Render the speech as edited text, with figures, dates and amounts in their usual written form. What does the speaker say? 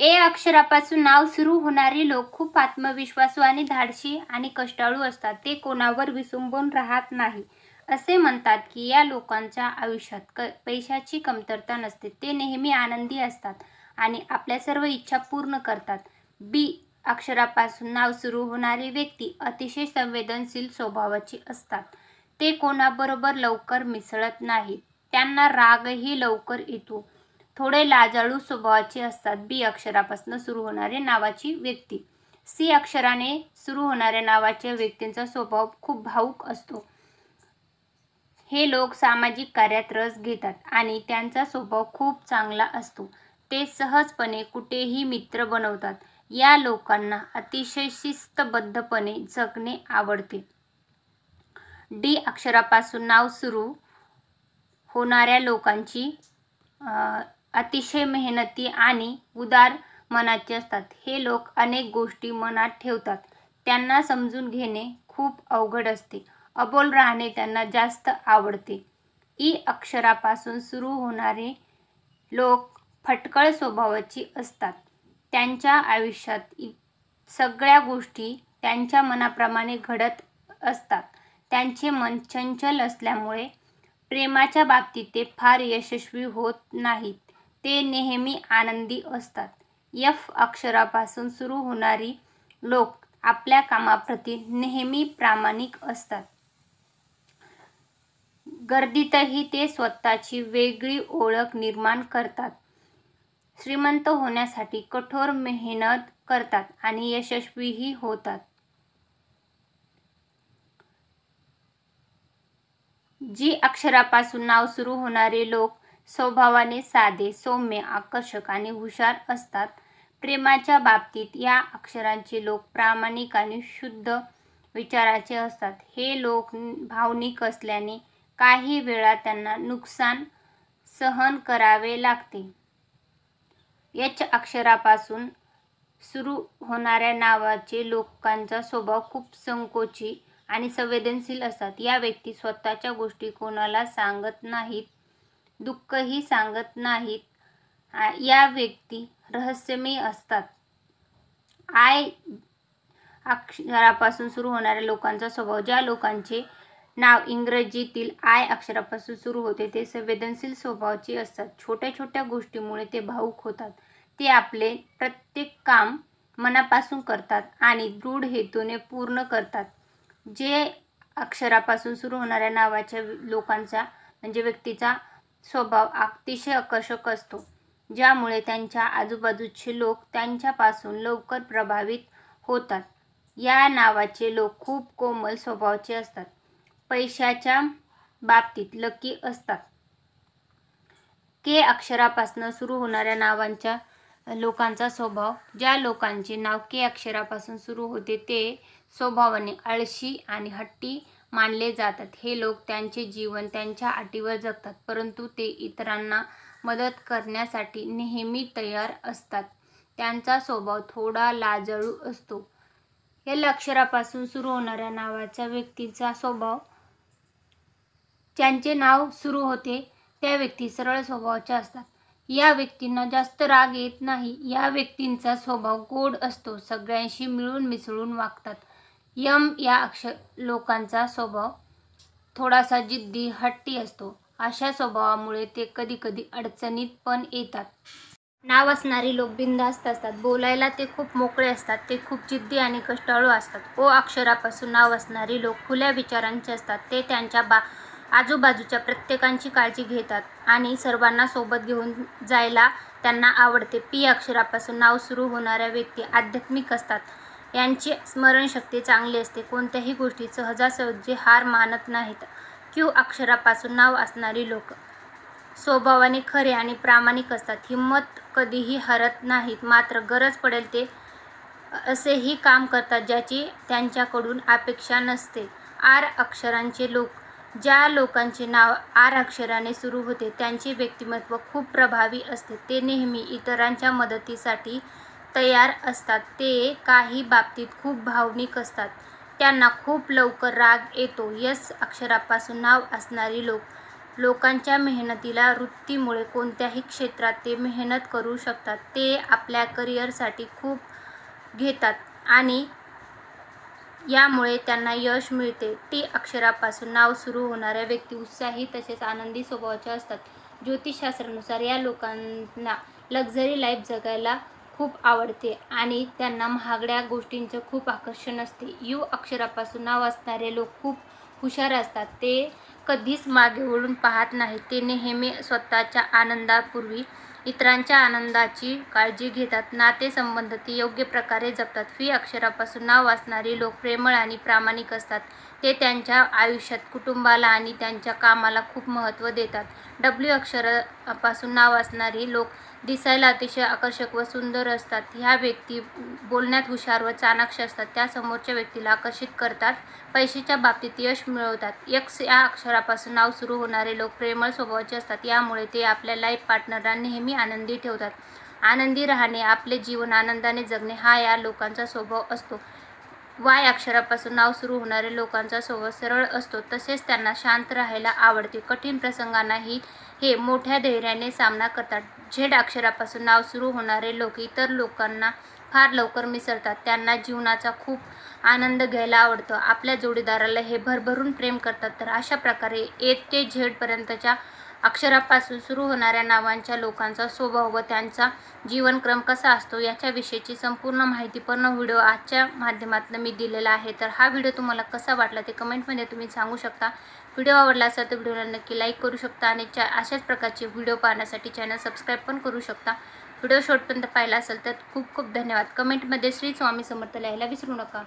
ए अक्षरापासून नाव सुरू होणारे लोक खूप आत्मविश्वासू आणि धाडसी आणि कष्टाळू असतात. ते कोणावर विसंबून राहत नाही. असे म्हणतात की या लोकांच्या आयुष्यात पैशाची कमतरता नसते. ते नेहमी आनंदी असतात आणि आपल्या सर्व इच्छा पूर्ण करतात. बी अक्षरापासून नाव सुरू होणारी व्यक्ती अतिशय संवेदनशील स्वभावाची असतात. ते कोणाबरोबर लवकर मिसळत नाहीत. त्यांना रागही लवकर येतो. थोडे लाजाळू स्वभावाचे असतात. बी अक्षरापासून सुरू होणारे नावाची व्यक्ती. सी अक्षराने सुरू होणाऱ्या नावाच्या व्यक्तींचा स्वभाव खूप भावुक असतो. हे लोक सामाजिक कार्यात रस घेतात आणि त्यांचा स्वभाव खूप चांगला असतो. ते सहजपणे कुठेही मित्र बनवतात. या लोकांना अतिशय शिस्तबद्धपणे जगणे आवडते. डी अक्षरापासून नाव सुरू होणाऱ्या लोकांची अतिशय मेहनती आणि उदार मनाचे असतात. हे लोक अनेक गोष्टी मनात ठेवतात. त्यांना समजून घेणे खूप अवघड असते. अबोल राहणे त्यांना जास्त आवडते. ई अक्षरापासून सुरू होणारे लोक फटकळ स्वभावाची असतात. त्यांच्या आयुष्यात सगळ्या गोष्टी त्यांच्या मनाप्रमाणे घडत असतात. त्यांचे मन चंचल असल्यामुळे प्रेमाच्या बाबतीत ते फार यशस्वी होत नाहीत. ते नेहमी आनंदी असतात. एफ अक्षरापासून सुरू होणारी लोक आपल्या कामाप्रती नेहमी प्रामाणिक असतात. गर्दीतही ते स्वतःची वेगळी ओळख निर्माण करतात. श्रीमंत होण्यासाठी कठोर मेहनत करतात आणि यशस्वीही होतात. जी अक्षरापासून नाव सुरू होणारे लोक स्वभावाने साधे, सौम्य, आकर्षक आणि हुशार असतात. प्रेमाच्या बाबतीत या अक्षरांचे लोक प्रामाणिक आणि शुद्ध विचाराचे असतात. हे लोक भावनिक असल्याने काही वेळा त्यांना नुकसान सहन करावे लागते. एच अक्षरापासून सुरू होणाऱ्या नावाचे लोकांचा स्वभाव खूप संकोची आणि संवेदनशील असतात. या व्यक्ती स्वतःच्या गोष्टी कोणाला सांगत नाहीत. दुःखही सांगत नाहीत. या व्यक्ती रहस्यमयी असतात. आय अक्षरापासून सुरू होणाऱ्या लोकांचा स्वभाव. ज्या लोकांचे नाव इंग्रजीतील आय अक्षरापासून सुरू होते ते संवेदनशील स्वभावाचे असतात. छोट्या छोट्या गोष्टींमुळे ते भावुक होतात. ते आपले प्रत्येक काम मनापासून करतात आणि दृढ हेतूने पूर्ण करतात. जे अक्षरापासून सुरू होणाऱ्या नावाच्या लोकांचा म्हणजे व्यक्तीचा स्वभाव अतिशय आकर्षक असतो. ज्यामुळे त्यांच्या आजूबाजूचे लोक त्यांच्यापासून लवकर प्रभावित होतात. या नावाचे लोक खूप कोमल स्वभावाचे असतात. पैशाच्या बाबतीत लकी असतात. के अक्षरापासून सुरू होणाऱ्या नावांच्या लोकांचा स्वभाव. ज्या लोकांचे नाव के अक्षरापासून सुरू होते ते स्वभावाने आळशी आणि हट्टी मानले जातात. हे लोक त्यांचे जीवन त्यांच्या अटीवर जगतात, परंतु ते इतरांना मदत करण्यासाठी नेहमी तयार असतात. त्यांचा स्वभाव थोडा लाजाळू असतो. एल अक्षरापासून सुरू होणाऱ्या नावाच्या व्यक्तीचा स्वभाव. ज्यांचे नाव सुरू होते त्या व्यक्ती सरळ स्वभावाच्या असतात. या व्यक्तींना जास्त राग येत नाही. या व्यक्तींचा स्वभाव गोड असतो. सगळ्यांशी मिळून मिसळून वागतात. यम या लोकांचा स्वभाव थोडासा जिद्दी, हट्टी असतो. अशा स्वभावामुळे ते कधी कधी अडचणीत पण येतात. नाव असणारी लोक बिनधास्त असतात. बोलायला ते खूप मोकळे असतात. ते खूप जिद्दी आणि कष्टाळू असतात. ओ अक्षरापासून नाव असणारी लोक खुल्या विचारांचे असतात. ते त्यांच्या आजूबाजूच्या प्रत्येकाची काळजी घेतात आणि सर्वांना सोबत घेऊन जायला त्यांना आवडते. पी अक्षरापासून नाव सुरू होणाऱ्या व्यक्ती आध्यात्मिक असतात. यांची स्मरणशक्ती चांगली असते. कोणत्याही गोष्टी सहजासहजी हार मानत नाहीत. क्यू अक्षरापासून नाव असणारी लोक स्वभावाने खरे आणि प्रामाणिक असतात. हिंमत कधीही हरत नाहीत. मात्र गरज पडेल ते असेही काम करतात ज्याची त्यांच्याकडून अपेक्षा नसते. आर अक्षरांचे लोक. ज्या लोकांचे नाव आर अक्षराने सुरू होते त्यांचे व्यक्तिमत्व खूप प्रभावी असते. ते नेहमी इतरांच्या मदतीसाठी तयार असतात. ते काही बाबतीत खूप भावनिक असतात. त्यांना खूप लवकर राग येतो. एस अक्षरापासून नाव असणारी लोक लोकांच्या मेहनतीला वृत्तीमुळे कोणत्याही क्षेत्रात ते मेहनत करू शकतात. ते आपल्या करिअरसाठी खूप घेतात आणि यामुळे त्यांना यश मिळते. टी अक्षरापासून नाव सुरू होणाऱ्या व्यक्ती उत्साही तसेच आनंदी स्वभावाच्या असतात. ज्योतिषशास्त्रानुसार या लोकांना लक्झरी लाईफ जगायला खूप आवडते आणि त्यांना महागड्या गोष्टींचं खूप आकर्षण असते. यू अक्षरापासून नाव असणारे लोक खूप हुशार असतात. ते कधीच मागे वळून पाहत नाहीत. ते नेहमी स्वतःच्या आनंदापूर्वी इतरांच्या आनंदाची काळजी घेतात. नातेसंबंध ते योग्य प्रकारे जपतात. फी अक्षरापासून नाव असणारी लोक प्रेमळ आणि प्रामाणिक असतात. ते त्यांच्या आयुष्यात कुटुंबाला आणि त्यांच्या कामाला खूप महत्त्व देतात. डब्ल्यू अक्षरापासून नाव असणारी लोक दिसायला अतिशय आकर्षक व सुंदर असतात. ह्या व्यक्ती बोलण्यात हुशार व चाणाक्ष असतात. त्या समोरच्या व्यक्तीला आकर्षित करतात. पैशाच्या बाबतीत यश मिळवतात. एक्स या अक्षरापासून नाव सुरू होणारे लोक प्रेमळ स्वभावाचे असतात. यामुळे ते आपल्या लाईफ पार्टनरला नेहमी आनंदी ठेवतात. आनंदी राहणे, आपले जीवन आनंदाने जगणे हा या लोकांचा स्वभाव असतो. वाय अक्षरापासून नाव सुरू होणाऱ्या लोकांचा स्वभाव सरळ असतो. तसेच त्यांना शांत राहायला आवडते. कठीण प्रसंगांनाही हे मोठ्या धैर्याने सामना करतात. झेड अक्षरापासून नाव सुरू होणारे लोक इतर लोकांना फार लवकर मिसळतात. त्यांना जीवनाचा खूप आनंद घ्यायला आवडतो. आपल्या जोडीदाराला हे भरभरून प्रेम करतात. तर अशा प्रकारे ए ते झेड पर्यंतच्या अक्षरापासून सुरू होणाऱ्या नावांच्या लोकांचा स्वभाव व त्यांचा जीवनक्रम कसा असतो याच्याविषयीची संपूर्ण माहितीपूर्ण व्हिडिओ आजच्या माध्यमातून मी दिलेला आहे. तर हा व्हिडिओ तुम्हाला कसा वाटला ते कमेंटमध्ये तुम्ही सांगू शकता. व्हिडिओ आवडला असेल तर व्हिडिओला नक्की लाईक करू शकता आणि अशाच प्रकारचे व्हिडिओ पाहण्यासाठी चॅनल सबस्क्राईब पण करू शकता. व्हिडिओ शेवटपर्यंत पाहिला असेल तर खूप खूप धन्यवाद. कमेंटमध्ये श्री स्वामी समर्थ लिहायला विसरू नका.